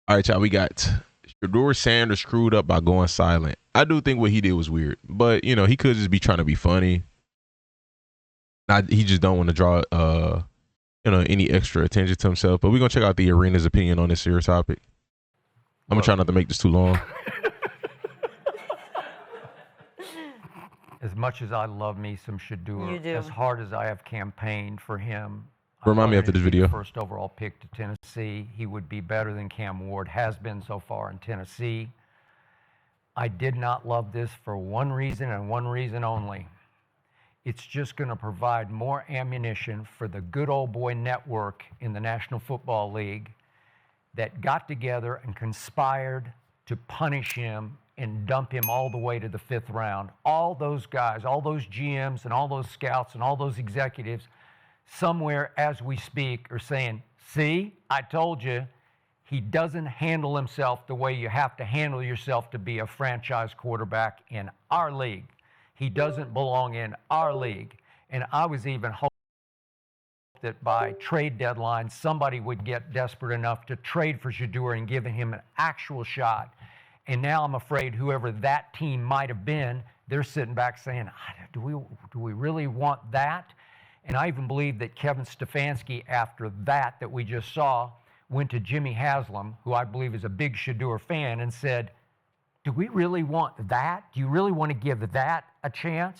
All right, y'all. We got Shedeur Sanders screwed up by going silent. I do think what he did was weird, but he could just be trying to be funny. He just don't want to draw any extra attention to himself. But we're gonna check out the arena's opinion on this serious topic. I'm gonna try not to make this too long. As much as I love me some Shedeur, as hard as I have campaigned for him, Remind me after this video. First overall pick to Tennessee. He would be better than Cam Ward has been so far in Tennessee. I did not love this for one reason and one reason only. It's just going to provide more ammunition for the good old boy network in the National Football League that got together and conspired to punish him and dump him all the way to the 5th round. All those guys, all those GMs and all those scouts and all those executives somewhere as we speak are saying, see, I told you, he doesn't handle himself the way you have to handle yourself to be a franchise quarterback in our league. He doesn't belong in our league. And I was even hoping that by trade deadline, somebody would get desperate enough to trade for Shedeur and give him an actual shot. And now I'm afraid whoever that team might have been, they're sitting back saying, do we really want that? And I even believe that Kevin Stefanski, after that we just saw, went to Jimmy Haslam, who I believe is a big Shedeur fan, and said, do we really want that? Do you really want to give that a chance?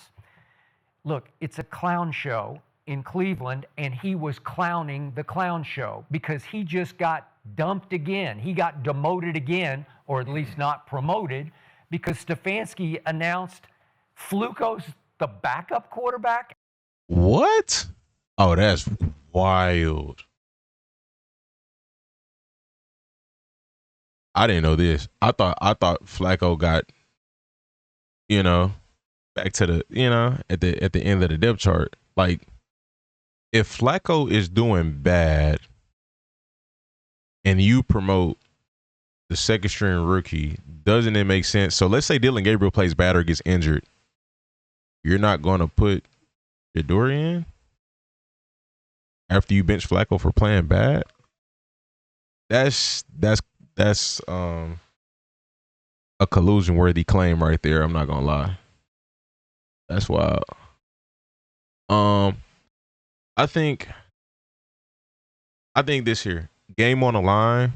Look, it's a clown show in Cleveland, and he was clowning the clown show because he just got dumped again. He got demoted again, or at least not promoted, because Stefanski announced Fluco's the backup quarterback. What? Oh, that's wild. I didn't know this. I thought Flacco got, back to the, at the end of the depth chart. Like, if Flacco is doing bad and you promote the second string rookie, doesn't it make sense? So let's say Dylan Gabriel plays bad or gets injured. You're not going to put Shedeur in after you bench Flacco for playing bad? That's a collusion-worthy claim right there. I'm not gonna lie. That's wild. I think this here game on the line.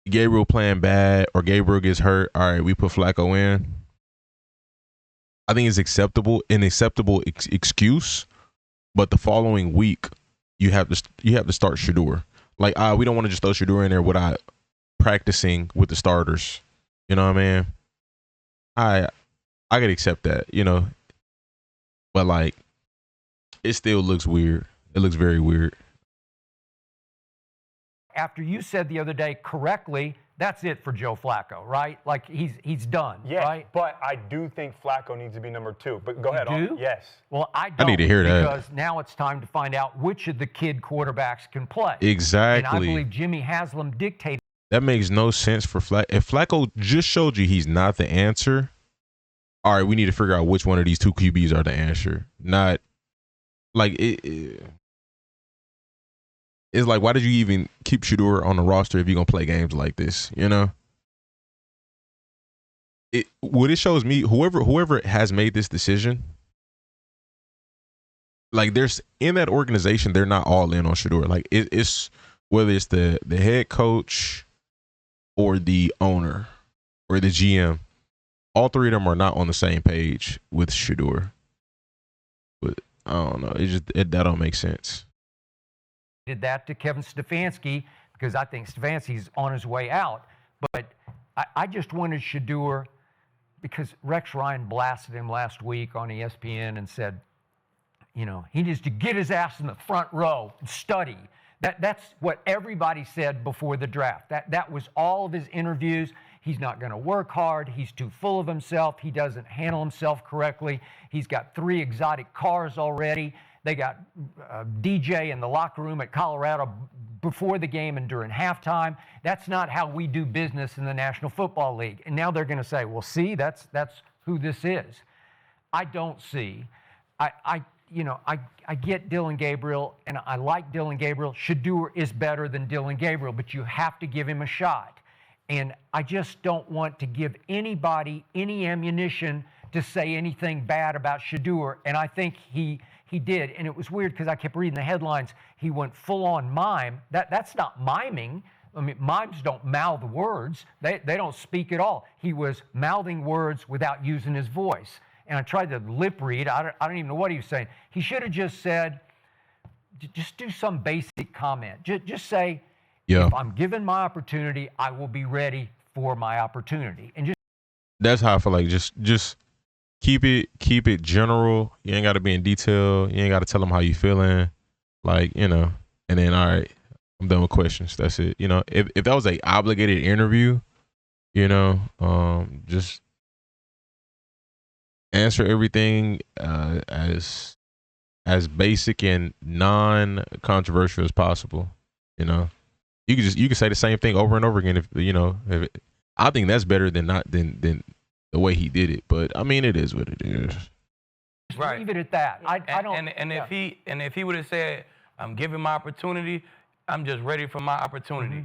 Gabriel playing bad or Gabriel gets hurt. All right, we put Flacco in. I think it's an acceptable excuse. But the following week, you have to start Shedeur. Like, we don't want to just throw Shedeur in there without practicing with the starters. You know what I mean? I could accept that, but like, it still looks weird. It looks very weird. After you said the other day correctly, that's it for Joe Flacco, right? Like, he's done, yes, right? But I do think Flacco needs to be number 2. But go ahead. You do? Yes. Well, I don't. I need to hear that. Because now it's time to find out which of the kid quarterbacks can play. Exactly. And I believe Jimmy Haslam dictated. That makes no sense for Flacco. If Flacco just showed you he's not the answer, all right, we need to figure out which one of these two QBs are the answer. Not like it's like, why did you even keep Shedeur on the roster if you're gonna play games like this? What it shows me, whoever has made this decision, like, there's in that organization, they're not all in on Shedeur. Like, it's whether it's the head coach or the owner or the GM, all three of them are not on the same page with Shedeur. But I don't know. That don't make sense. Did that to Kevin Stefanski because I think Stefanski's on his way out. But I just wanted Shedeur because Rex Ryan blasted him last week on ESPN and said, he needs to get his ass in the front row and study. That's what everybody said before the draft. That was all of his interviews. He's not going to work hard. He's too full of himself. He doesn't handle himself correctly. He's got 3 exotic cars already. They got DJ in the locker room at Colorado before the game and during halftime. That's not how we do business in the National Football League. And now they're going to say, well, see, that's who this is. I don't see. I get Dylan Gabriel, and I like Dylan Gabriel. Shedeur is better than Dylan Gabriel, but you have to give him a shot. And I just don't want to give anybody any ammunition to say anything bad about Shedeur. And I think he did. And it was weird because I kept reading the headlines. He went full on mime. That's not miming. I mean, mimes don't mouth words. They don't speak at all. He was mouthing words without using his voice. And I tried to lip read. I don't even know what he was saying. He should have just said, just do some basic comment. Just say, if I'm given my opportunity, I will be ready for my opportunity. And that's how I feel like just keep it general. You ain't got to be in detail. You ain't got to tell them how you feeling. Like, and then, all right, I'm done with questions. That's it. If that was a obligated interview, just answer everything as basic and non-controversial as possible. You can say the same thing over and over again. If I think that's better than the way he did it. But I mean, it is what it is. Right. Leave it at that. I don't. And if he would have said, "I'm giving my opportunity. I'm just ready for my opportunity,"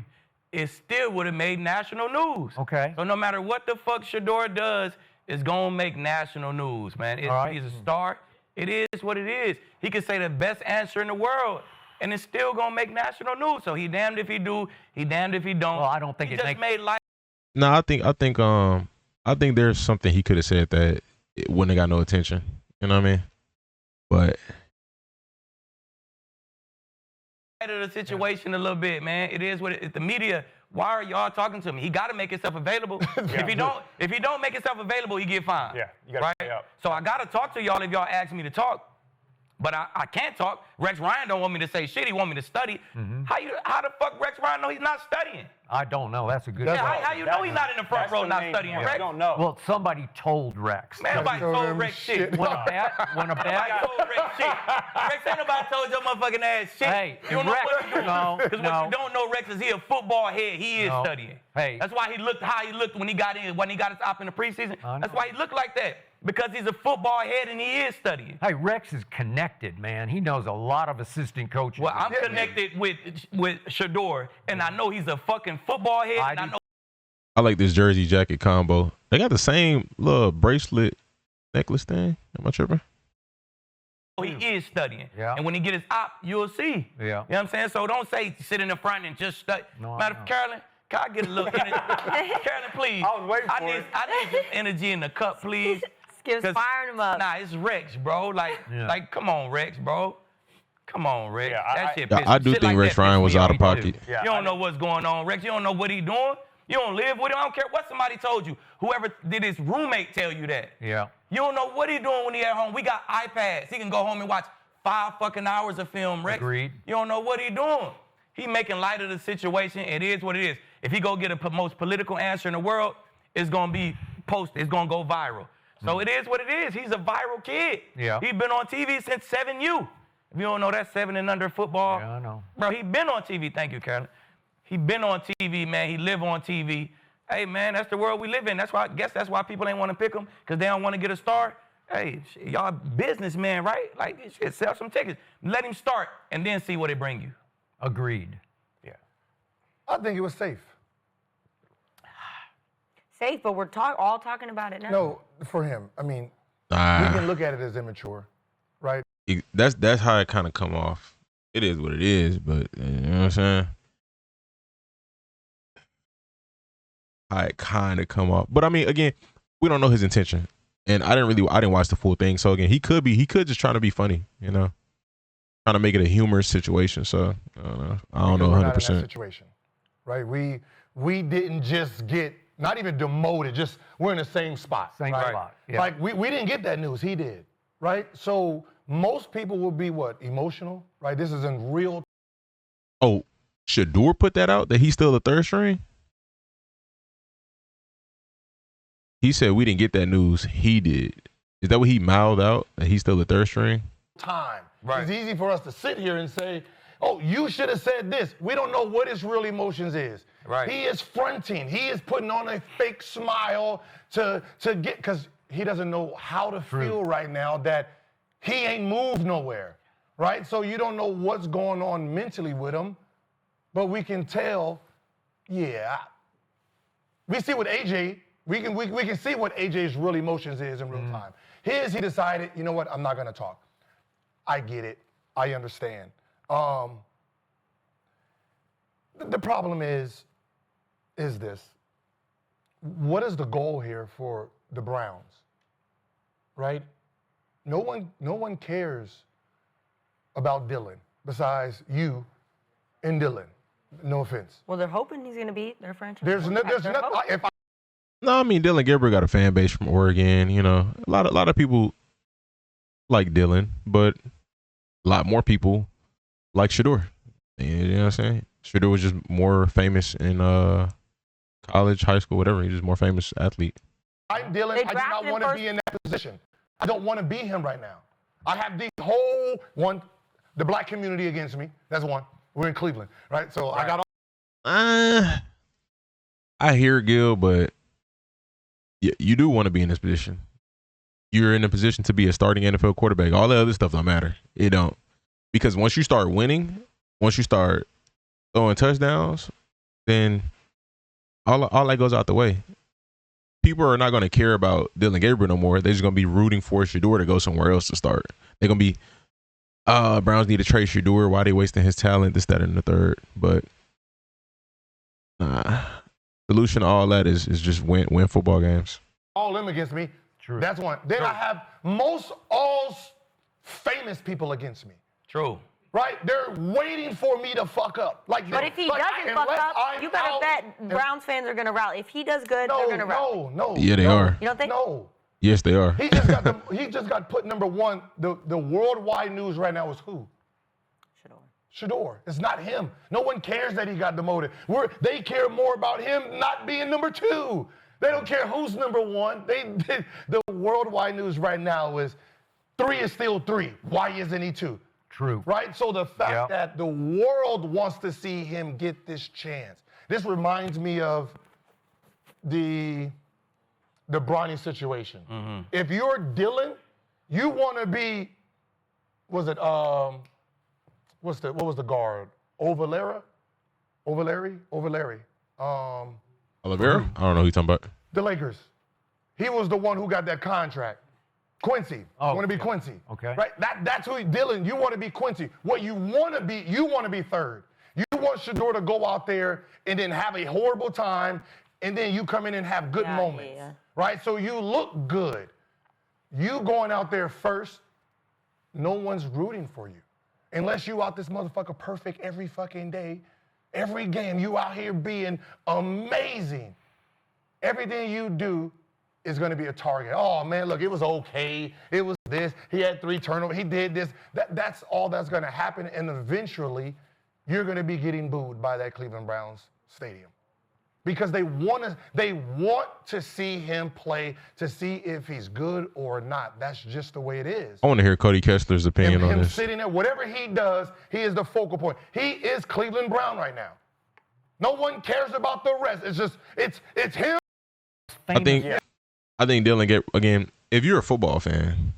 it still would have made national news. Okay. So no matter what the fuck Shedeur does, it's gonna make national news, man. He's a star. It is what it is. He could say the best answer in the world, and it's still gonna make national news. So he damned if he do, he damned if he don't. Well, I don't think he it just makes. made life. No, I think there's something he could have said that it wouldn't have got no attention. You know what I mean? But The situation a little bit, man. It is what it is. The media. Why are y'all talking to me? He got to make himself available. If he don't make himself available, he get fined. Yeah, you got to pay up. So I got to talk to y'all if y'all ask me to talk. But I can't talk. Rex Ryan don't want me to say shit. He want me to study. How the fuck Rex Ryan know he's not studying? I don't know. That's a good Yeah, question. how you know he's not in the front row not studying, Rex? I don't know. Well, somebody told Rex. Man, nobody told Rex shit. When a bat. Nobody told Rex shit. Rex ain't nobody told your motherfucking ass shit. Hey, you don't know Rex, what he's doing. no. Because what you don't know, Rex, is he a football head. He is studying. Hey. That's why he looked how he looked when he got his op in the preseason. That's why he looked like that. Because he's a football head and he is studying. Hey, Rex is connected, man. He knows a lot of assistant coaches. Well, I'm connected with Shedeur, and I know he's a fucking football head. I like this jersey jacket combo. They got the same little bracelet necklace thing. Am I tripping? He is studying. Yeah. And when he get his op, you'll see. Yeah. You know what I'm saying? So don't say sit in the front and just study. No, Carolyn, can I get a little energy? Carolyn, please. I was waiting for it. I need some energy in the cup, please. Skip's firing him up. Nah, it's Rex, bro. Like, come on, Rex, bro. Come on, Rex. Yeah, that shit pisses. I do shit think like Rex that Ryan piss was me out off. of pocket. Yeah, You don't know what's going on, Rex. You don't know what he doing. You don't live with him. I don't care what somebody told you. Whoever did his roommate tell you that. Yeah. You don't know what he doing when he at home. We got iPads. He can go home and watch 5 fucking hours of film, Rex. Agreed. You don't know what he doing. He making light of the situation. It is what it is. If he go get a most political answer in the world, it's gonna be posted. It's gonna go viral. So it is what it is. He's a viral kid. Yeah. He's been on TV since 7U. If you don't know, that's 7 and under football. Yeah, I know. Bro, he been on TV. Thank you, Carolyn. He been on TV, man. He live on TV. Hey, man, that's the world we live in. That's why I guess that's why people ain't want to pick him, because they don't want to get a star. Hey, y'all businessmen, right? Like, shit, sell some tickets. Let him start and then see what it bring you. Agreed. Yeah. I think it was safe. Safe, but we're all talking about it now. No, for him. I mean, we Nah, can look at it as immature, right? that's how it kind of come off. It is what it is, but you know what I'm saying? How it kind of come off. But I mean, again, we don't know his intention. And I didn't watch the full thing. So again, he could just trying to be funny, trying to make it a humorous situation. So I don't know. I don't know Because we're not in that 100%. situation, right? We didn't just get not even demoted. Just we're in the same spot. Same right? spot. Yeah. Like we didn't get that news. He did, right? So most people will be what, emotional, right? This is in real. Oh, Shedeur put that out that he's still the third string. He said we didn't get that news. He did. Is that what he mouthed out? That he's still the third string? Time. Right. It's easy for us to sit here and say, oh, you should have said this. We don't know what his real emotions is. Right. He is fronting. He is putting on a fake smile to get, because he doesn't know how to feel right now that he ain't moved nowhere, right? So you don't know what's going on mentally with him, but we can tell, yeah. We see what AJ, we can see what AJ's real emotions is in real time. He decided, you know what, I'm not gonna talk. I get it, I understand. The problem is this. What is the goal here for the Browns, right? No one cares about Dylan besides you and Dylan. No offense. Well, they're hoping he's going to be their franchise. There's nothing. No, I mean Dylan Gabriel got a fan base from Oregon. You know, a lot of people like Dylan, but a lot more people like Shedeur. You know what I'm saying? Shedeur was just more famous in college, high school, whatever. He's just more famous athlete. I'm Dylan. I do not want to be in that position. I don't want to be him right now. I have the whole the black community against me. That's one. We're in Cleveland, right? So I got all. I hear Gil, but you do want to be in this position. You're in a position to be a starting NFL quarterback. All the other stuff don't matter. It don't. Because once you start winning, once you start throwing touchdowns, then all that goes out the way. People are not going to care about Dylan Gabriel no more. They're just going to be rooting for Shedeur to go somewhere else to start. They're going to be, Browns need to trade Shedeur. Why are they wasting his talent, this, that, and the third? But solution to all that is just win football games. All them against me. True. That's one. Then I have most all famous people against me. True. Right? They're waiting for me to fuck up. But if he doesn't fuck up, you better bet Browns fans are going to rally. If he does good, they're going to rally. No. Yeah, they are. You don't think? No. Yes, they are. He just got put number one. The worldwide news right now is who? Shedeur. It's not him. No one cares that he got demoted. They care more about him not being number two. They don't care who's number one. The worldwide news right now is 3 is still 3. Why isn't he 2? True. Right? So the fact that the world wants to see him get this chance. This reminds me of the Bronny situation. Mm-hmm. If you're Dylan, you want to be, what was the guard? Oliveira? Oliveira? I don't know who you're talking about. The Lakers. He was the one who got that contract. Quincy. Want to be Quincy. Okay. Right? That's who Dylan, you want to be Quincy. What you want to be third. You want Shedeur to go out there and then have a horrible time, and then you come in and have good moments. Yeah. Right? So you look good. You going out there first, no one's rooting for you. Unless you out this motherfucker perfect every fucking day, every game, you out here being amazing. Everything you do is going to be a target. Oh, man, look, it was okay. It was this. He had 3 turnovers. He did this. That's all that's going to happen, and eventually you're going to be getting booed by that Cleveland Browns stadium. Because they want to see him play to see if he's good or not. That's just the way it is. I want to hear Cody Kessler's opinion on this. Him sitting there, whatever he does, he is the focal point. He is Cleveland Brown right now. No one cares about the rest. It's just it's him. I think Dylan, again, if you're a football fan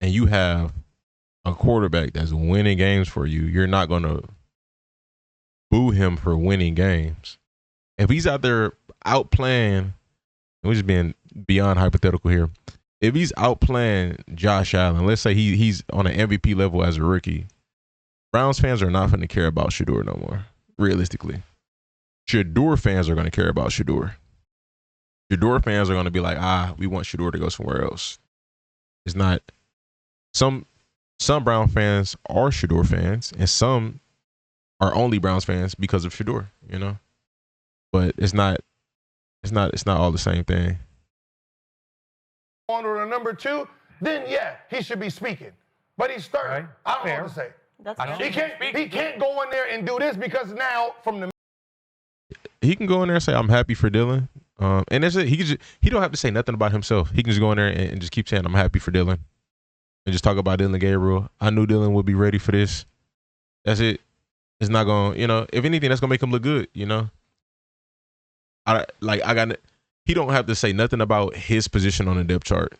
and you have a quarterback that's winning games for you, you're not going to boo him for winning games. If he's out there outplaying, we're just being beyond hypothetical here. If he's outplaying Josh Allen, let's say he's on an MVP level as a rookie, Browns fans are not going to care about Shedeur no more, realistically. Shedeur fans are going to care about Shedeur. Shedeur fans are going to be like, we want Shedeur to go somewhere else. It's not. Some Brown fans are Shedeur fans, and some are only Browns fans because of Shedeur, you know? But it's not all the same thing. On to number 2, then he should be speaking. But he's third. Right. I don't know what to say. He can't go in there and do this because now he can go in there and say, I'm happy for Dylan. And that's it. He don't have to say nothing about himself. He can just go in there and just keep saying, I'm happy for Dylan. And just talk about Dylan Gabriel. I knew Dylan would be ready for this. That's it. It's not going, if anything, that's going to make him look good, He don't have to say nothing about his position on the depth chart.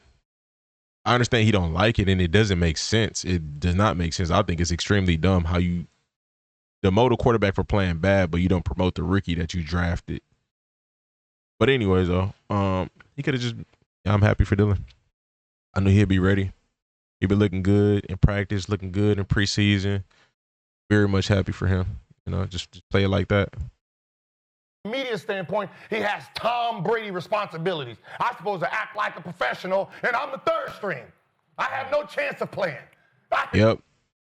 I understand he don't like it, and it doesn't make sense. It does not make sense. I think it's extremely dumb how you demote a quarterback for playing bad, but you don't promote the rookie that you drafted. But anyways, though, he could have just. I'm happy for Dylan. I knew he'd be ready. He'd been looking good in practice, looking good in preseason. Very much happy for him. You know, just play it like that. Media standpoint, he has Tom Brady responsibilities. I'm supposed to act like a professional, and I'm the third string. I have no chance of playing. Yep,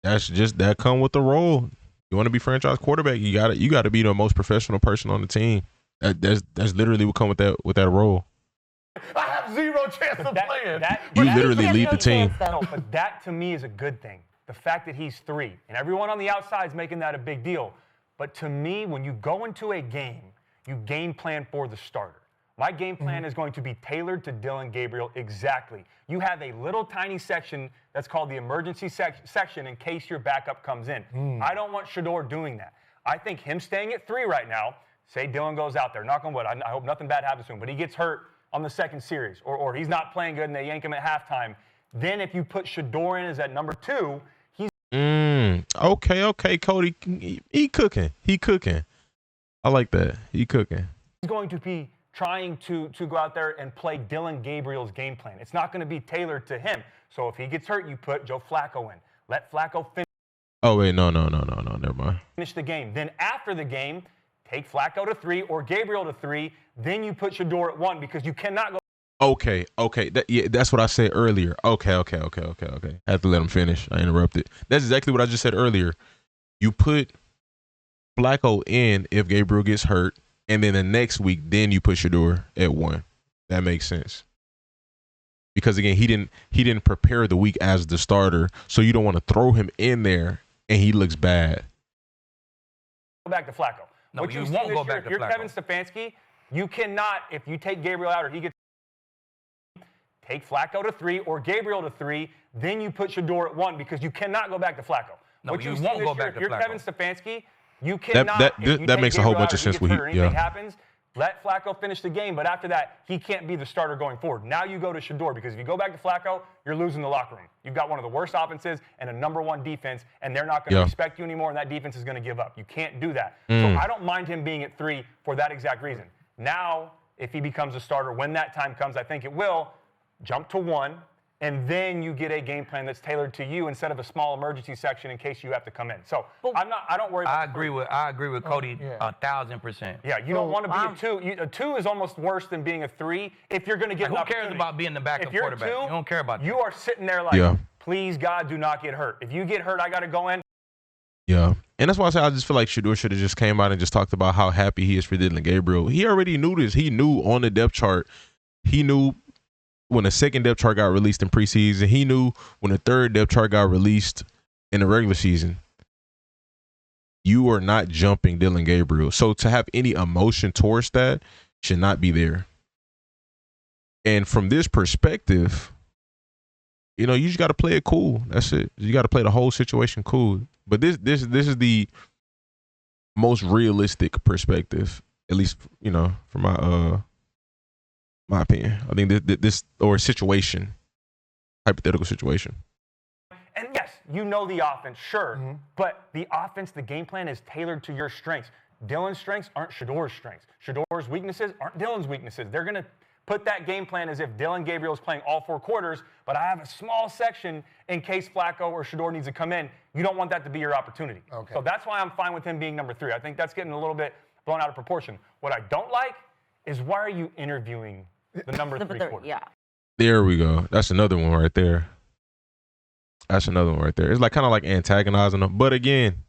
that's just that come with the role. You want to be franchise quarterback, you got to be the most professional person on the team. That's literally what come with that role. I have zero chance of playing. You literally lead the team. No, but that to me is a good thing. The fact that he's 3, and everyone on the outside is making that a big deal. But to me, when you go into a game, you game plan for the starter. My game plan is going to be tailored to Dylan Gabriel exactly. You have a little tiny section that's called the emergency section in case your backup comes in. I don't want Shedeur doing that. I think him staying at 3 right now, say Dylan goes out there, knock on wood, I hope nothing bad happens to him, but he gets hurt on the second series, or he's not playing good and they yank him at halftime. Then if you put Shedeur in as at number 2, he's okay, Cody. He cooking. I like that. He cooking. He's going to be trying to go out there and play Dylan Gabriel's game plan. It's not going to be tailored to him. So if he gets hurt, you put Joe Flacco in. Let Flacco finish. Oh wait, no, never mind. Finish the game. Then after the game, take Flacco to 3 or Gabriel to 3. Then you put Shedeur at 1 because you cannot go. Okay. That's what I said earlier. Okay. I had to let him finish. I interrupted. That's exactly what I just said earlier. You put Flacco in if Gabriel gets hurt, and then the next week, then you put Shedeur at 1. That makes sense. Because again, he didn't prepare the week as the starter, so you don't want to throw him in there and he looks bad. Go back to Flacco. No, what you you've won't seen go this year, back to if you're Flacco. Kevin Stefanski, you cannot, if you take Gabriel out or he gets, take Flacco to 3 or Gabriel to 3, then you put Shedeur at 1 because you cannot go back to Flacco. No, what you you've won't seen this go year, back to if you're Flacco. Kevin Stefanski, you cannot. if you that take makes a whole Gabriel bunch out of or sense he when gets he- hurt or anything yeah. happens, let Flacco finish the game. But after that, he can't be the starter going forward. Now you go to Shedeur because if you go back to Flacco, you're losing the locker room. You've got one of the worst offenses and a number 1 defense, and they're not going to respect you anymore, and that defense is going to give up. You can't do that. So I don't mind him being at 3 for that exact reason. Now, if he becomes a starter, when that time comes, I think it will, jump to 1, and then you get a game plan that's tailored to you instead of a small emergency section in case you have to come in. So I don't worry about I agree with Cody 1,000%. Yeah, you don't want to be a 2. A 2 is almost worse than being a 3 if you're going to get an Who opportunity. cares about being the backup If you're quarterback? a 2, You don't care about that. You are sitting there like, please, God, do not get hurt. If you get hurt, I got to go in. Yeah. And that's why I say I just feel like Shedeur should have just came out and just talked about how happy he is for Dylan Gabriel. He already knew this. He knew on the depth chart. He knew when the second depth chart got released in preseason. He knew when the third depth chart got released in the regular season. You are not jumping Dylan Gabriel. So to have any emotion towards that should not be there. And from this perspective, you know, you just got to play it cool. That's it. You got to play the whole situation cool. But this is the most realistic perspective, at least, you know, from my opinion. I think this or situation, hypothetical situation. And yes, you know the offense, sure. But the offense, the game plan is tailored to your strengths. Dylan's strengths aren't Shedeur's strengths. Shedeur's weaknesses aren't Dylan's weaknesses. They're going to put that game plan as if Dylan Gabriel is playing all 4 quarters, but I have a small section in case Flacco or Shedeur needs to come in. You don't want that to be your opportunity. Okay. So that's why I'm fine with him being number 3. I think that's getting a little bit blown out of proportion. What I don't like is why are you interviewing the number 3 quarterback? Yeah. There we go. That's another one right there. It's like kind of like antagonizing him. But again,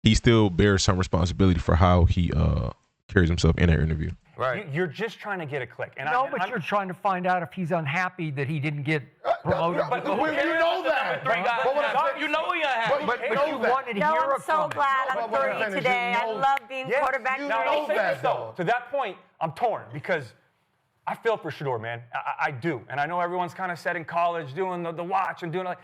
he still bears some responsibility for how he carries himself in that interview. Right. You're just trying to get a click. And But you're trying to find out if he's unhappy that he didn't get promoted. But you know that. You know he unhappy. But you wanted to No, hear I'm it so from glad But I'm what I'm 3 saying is today. you know- I love being quarterback. you Now, know I'll say that, this, though. though. To that point, I'm torn because I feel for Shedeur, man. I do. And I know everyone's kind of said in college doing the watch and doing like,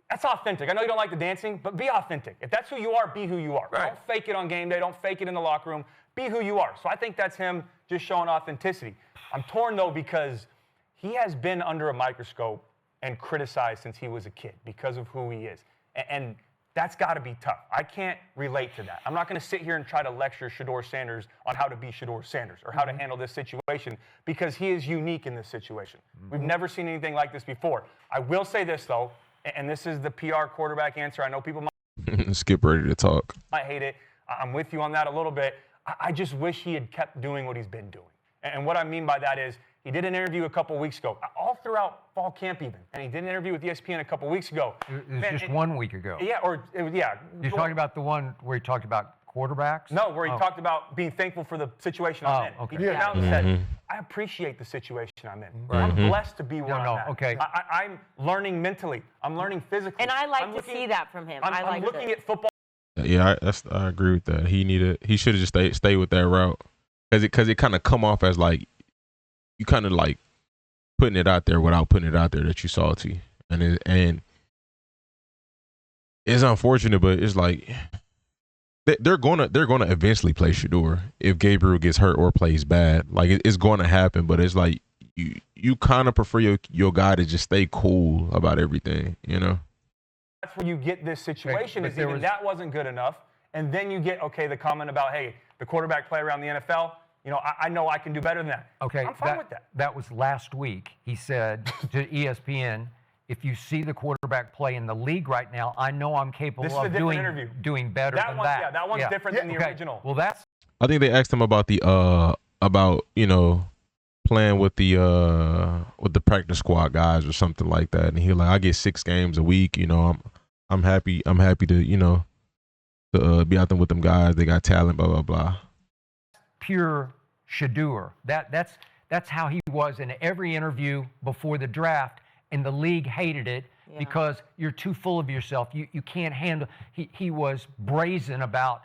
that's authentic. I know you don't like the dancing, but be authentic. If that's who you are, be who you are. Right. Don't fake it on game day. Don't fake it in the locker room. Be who you are. So I think that's him just showing authenticity. I'm torn, though, because he has been under a microscope and criticized since he was a kid because of who he is. And that's got to be tough. I can't relate to that. I'm not going to sit here and try to lecture Shedeur Sanders on how to be Shedeur Sanders or how to handle this situation because he is unique in this situation. We've never seen anything like this before. I will say this, though, and this is the PR quarterback answer. I know people might Skip ready to talk. might hate it. I'm with you on that a little bit. I just wish he had kept doing what he's been doing. And what I mean by that is he did an interview a couple weeks ago, all throughout fall camp even, and he did an interview with ESPN a couple weeks ago. It was just 1 week ago. Yeah, yeah. You're talking about the one where he talked about quarterbacks? No, where he talked about being thankful for the situation I'm in. Okay. He came out and said, I appreciate the situation I'm in. I'm blessed to be where I'm at. Okay. I'm learning mentally. I'm learning physically. And I like to see that from him. I'm looking at football. Yeah, I agree with that. He should have just stayed with that route because it kind of come off as like you kind of like putting it out there without putting it out there that you salty, and it's unfortunate, but it's like they're gonna eventually play Shedeur if Gabriel gets hurt or plays bad. Like it's going to happen, but it's like you kind of prefer your guy to just stay cool about everything, you know. That's where you get this situation is even that wasn't good enough. And then you get, the comment about, hey, the quarterback play around the NFL, I know I can do better than that. Okay. I'm fine with that. That was last week. He said to ESPN, if you see the quarterback play in the league right now, I know I'm capable of doing better than that. Yeah, that one's different than the original. Well, I think they asked him about the playing with the practice squad guys or something like that, and he like, I get 6 games a week. I'm happy to to be out there with them guys. They got talent. Blah blah blah. Pure Shedeur. That's how he was in every interview before the draft, and the league hated it because you're too full of yourself. You can't handle. He was brazen about,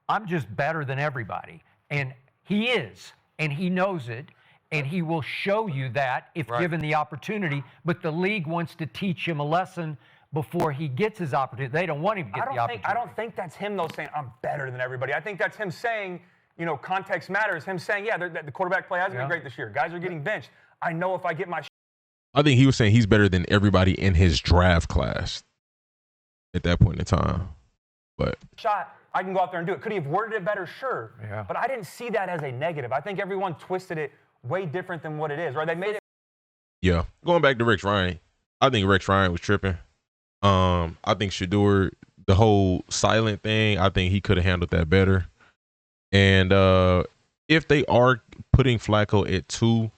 I'm just better than everybody, and he is, and he knows it. And he will show you that if given the opportunity. But the league wants to teach him a lesson before he gets his opportunity. They don't want him to get the opportunity. I don't think that's him, though, saying, I'm better than everybody. I think that's him saying, context matters. Him saying, the quarterback play hasn't been great this year. Guys are getting benched. I know if I get my I think he was saying he's better than everybody in his draft class at that point in time. But shot, I can go out there and do it. Could he have worded it better? Sure. Yeah. But I didn't see that as a negative. I think everyone twisted it way different than what it is, right? They made it. Yeah. Going back to Rex Ryan, I think Rex Ryan was tripping. I think Shedeur, the whole silent thing, I think he could have handled that better. And if they are putting Flacco at 2,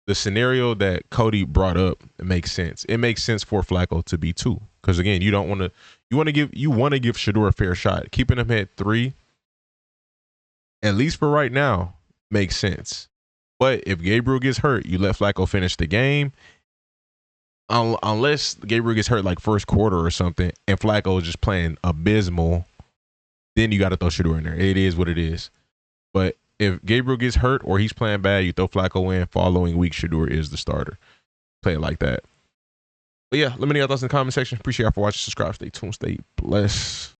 the scenario that Cody brought up makes sense. It makes sense for Flacco to be 2. Because again, you want to give Shedeur a fair shot. Keeping him at 3, at least for right now, makes sense. But if Gabriel gets hurt, you let Flacco finish the game. Unless Gabriel gets hurt like first quarter or something, and Flacco is just playing abysmal, then you got to throw Shedeur in there. It is what it is. But if Gabriel gets hurt or he's playing bad, you throw Flacco in. Following week, Shedeur is the starter. Play it like that. But yeah, let me know your thoughts in the comment section. Appreciate y'all for watching. Subscribe. Stay tuned. Stay blessed.